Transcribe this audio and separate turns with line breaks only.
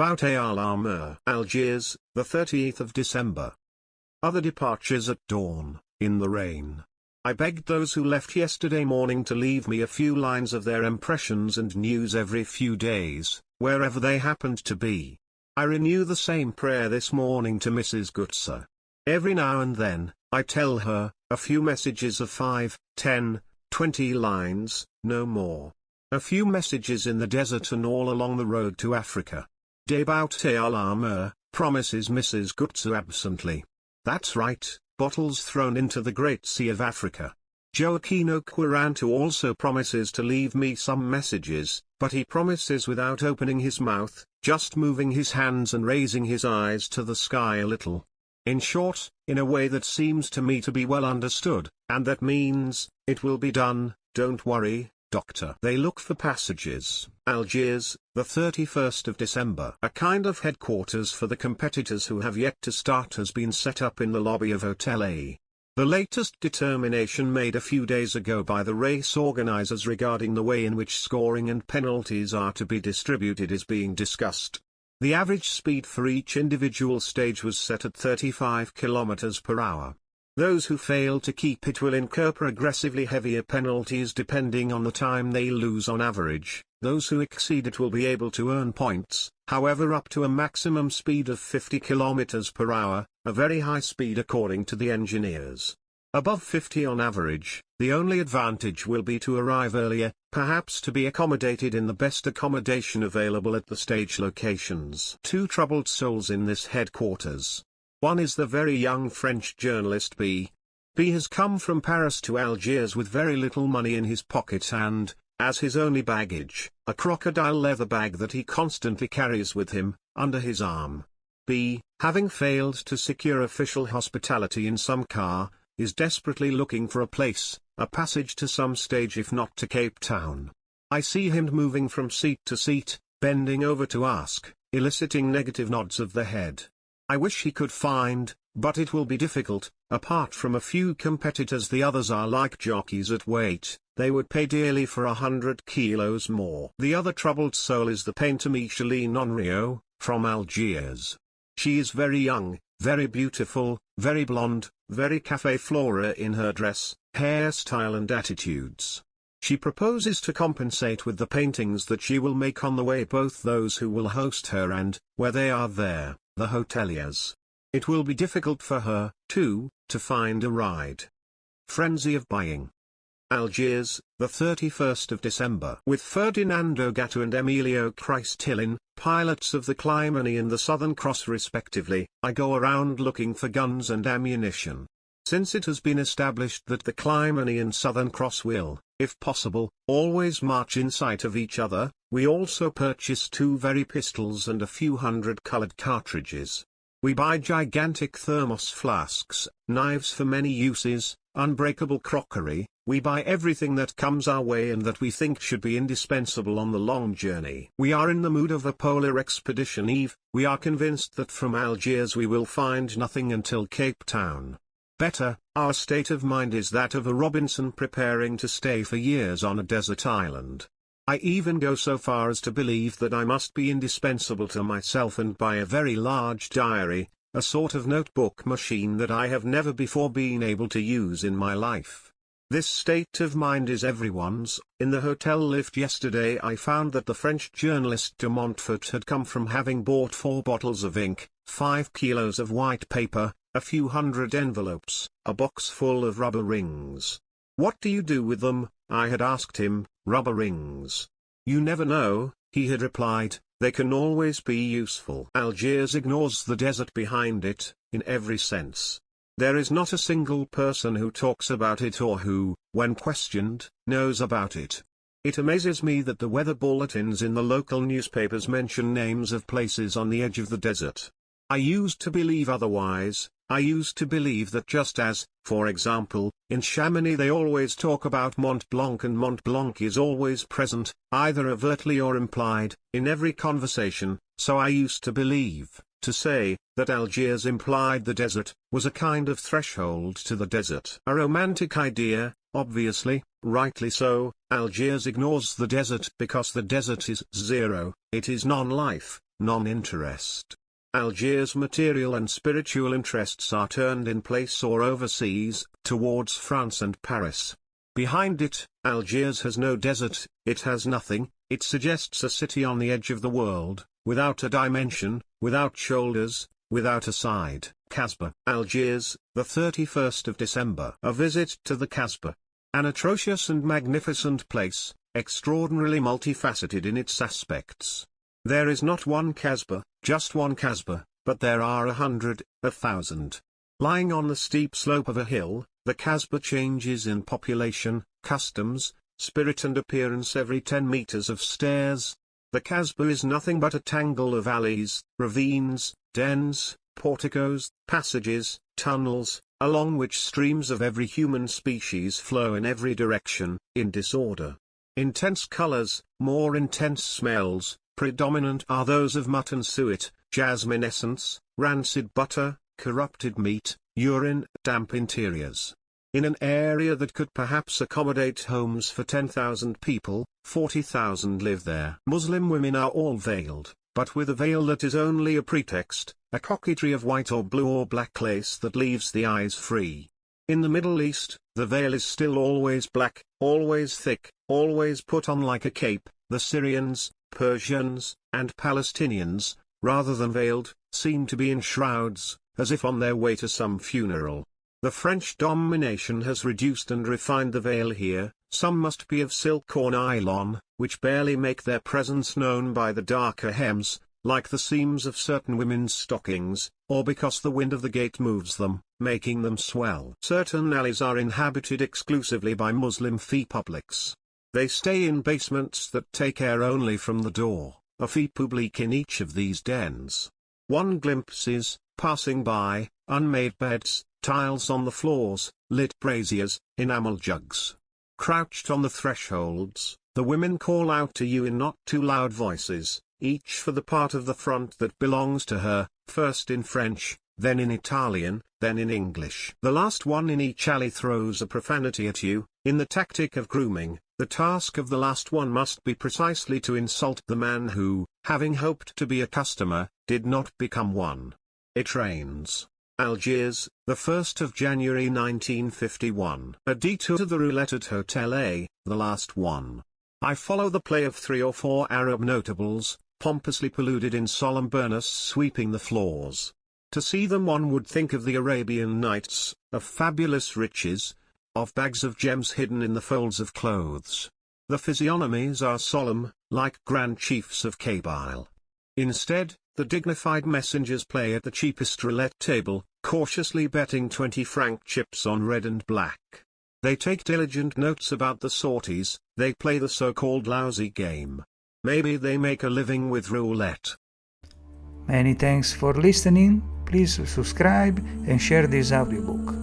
Boutay al-Armur, Algiers, the 30th of December. Other departures at dawn, in the rain. I begged those who left yesterday morning to leave me a few lines of their impressions and news every few days, wherever they happened to be. I renew the same prayer this morning to Mrs. Gutser. Every now and then, I tell her, a few messages of 5, 10, 20 lines, no more. A few messages in the desert and all along the road to Africa. De Boutay al-Armur, promises Mrs. Gutser absently. That's right, bottles thrown into the Great Sea of Africa. Joaquino Quaranto also promises to leave me some messages, but he promises without opening his mouth, just moving his hands and raising his eyes to the sky a little. In short, in a way that seems to me to be well understood, and that means, it will be done, don't worry, Doctor. They look for passages. Algiers, the 31st of December. A kind of headquarters for the competitors who have yet to start has been set up in the lobby of Hotel A. The latest determination made a few days ago by the race organizers regarding the way in which scoring and penalties are to be distributed is being discussed. The average speed for each individual stage was set at 35 km per hour. Those who fail to keep it will incur progressively heavier penalties depending on the time they lose on average. Those who exceed it will be able to earn points, however, up to a maximum speed of 50 km per hour, a very high speed according to the engineers. Above 50 on average, the only advantage will be to arrive earlier, perhaps to be accommodated in the best accommodation available at the stage locations. Two troubled souls in this headquarters. One is the very young French journalist B. B has come from Paris to Algiers with very little money in his pocket and, as his only baggage, a crocodile leather bag that he constantly carries with him, under his arm. B, having failed to secure official hospitality in some car, is desperately looking for a place, a passage to some stage if not to Cape Town. I see him moving from seat to seat, bending over to ask, eliciting negative nods of the head. I wish he could find, but it will be difficult. Apart from a few competitors, the others are like jockeys at weight, they would pay dearly for 100 kilos more. The other troubled soul is the painter Micheline Henriot, from Algiers. She is very young, very beautiful, very blonde, very café flora in her dress, hairstyle and attitudes. She proposes to compensate with the paintings that she will make on the way both those who will host her and, where they are there, the hoteliers. It will be difficult for her, too, to find a ride. Frenzy of buying. Algiers, the 31st of December. With Ferdinando Gatto and Emilio Christillin, pilots of the Clymene and the Southern Cross respectively, I go around looking for guns and ammunition. Since it has been established that the Clymene and Southern Cross will, if possible, always march in sight of each other, we also purchase 2 very pistols and a few hundred colored cartridges. We buy gigantic thermos flasks, knives for many uses, unbreakable crockery, we buy everything that comes our way and that we think should be indispensable on the long journey. We are in the mood of a polar expedition Eve, we are convinced that from Algiers we will find nothing until Cape Town. Better, our state of mind is that of a Robinson preparing to stay for years on a desert island. I even go so far as to believe that I must be indispensable to myself and buy a very large diary, a sort of notebook machine that I have never before been able to use in my life. This state of mind is everyone's. In the hotel lift yesterday I found that the French journalist de Montfort had come from having bought 4 bottles of ink, 5 kilos of white paper, a few hundred envelopes, a box full of rubber rings. What do you do with them? I had asked him. Rubber rings. You never know, he had replied, they can always be useful. Algiers ignores the desert behind it, in every sense. There is not a single person who talks about it or who, when questioned, knows about it. It amazes me that the weather bulletins in the local newspapers mention names of places on the edge of the desert. I used to believe otherwise. I used to believe that just as, for example, in Chamonix they always talk about Mont Blanc and Mont Blanc is always present, either overtly or implied, in every conversation, so I used to believe, to say, that Algiers implied the desert, was a kind of threshold to the desert. A romantic idea, obviously, rightly so. Algiers ignores the desert because the desert is zero, it is non-life. non-interest. Algiers' material and spiritual interests are turned in place or overseas, towards France and Paris. Behind it, Algiers has no desert, it has nothing, it suggests a city on the edge of the world, without a dimension, without shoulders, without a side. Casbah. Algiers, the 31st of December. A visit to the Casbah. An atrocious and magnificent place, extraordinarily multifaceted in its aspects. There is not one Casbah, just one Casbah, but there are 100, 1,000. Lying on the steep slope of a hill, the Casbah changes in population, customs, spirit and appearance every 10 meters of stairs. The Casbah is nothing but a tangle of alleys, ravines, dens, porticos, passages, tunnels, along which streams of every human species flow in every direction, in disorder. Intense colors, more intense smells, predominant are those of mutton suet, jasmine essence, rancid butter, corrupted meat, urine, damp interiors. In an area that could perhaps accommodate homes for 10,000 people, 40,000 live there. Muslim women are all veiled, but with a veil that is only a pretext, a coquetry of white or blue or black lace that leaves the eyes free. In the Middle East, the veil is still always black, always thick, always put on like a cape. The Syrians, Persians, and Palestinians, rather than veiled, seem to be in shrouds, as if on their way to some funeral. The French domination has reduced and refined the veil here. Some must be of silk or nylon, which barely make their presence known by the darker hems, like the seams of certain women's stockings, or because the wind of the gate moves them, making them swell. Certain alleys are inhabited exclusively by Muslim fee publics. They stay in basements that take air only from the door, a fee publique in each of these dens. One glimpses, passing by, unmade beds, tiles on the floors, lit braziers, enamel jugs. Crouched on the thresholds, the women call out to you in not too loud voices, each for the part of the front that belongs to her, first in French, then in Italian, then in English. The last one in each alley throws a profanity at you. In the tactic of grooming, the task of the last one must be precisely to insult the man who, having hoped to be a customer, did not become one. It rains. Algiers, the 1st of January 1951. A detour to the roulette at Hotel A, the last one. I follow the play of 3 or 4 Arab notables, pompously polluted in solemn burnous sweeping the floors. To see them one would think of the Arabian Nights, of fabulous riches, of bags of gems hidden in the folds of clothes. The physiognomies are solemn, like grand chiefs of Kabyle. Instead, the dignified messengers play at the cheapest roulette table, cautiously betting 20-franc chips on red and black. They take diligent notes about the sorties, they play the so-called lousy game. Maybe they make a living with roulette.
Many thanks for listening. Please subscribe and share this audiobook.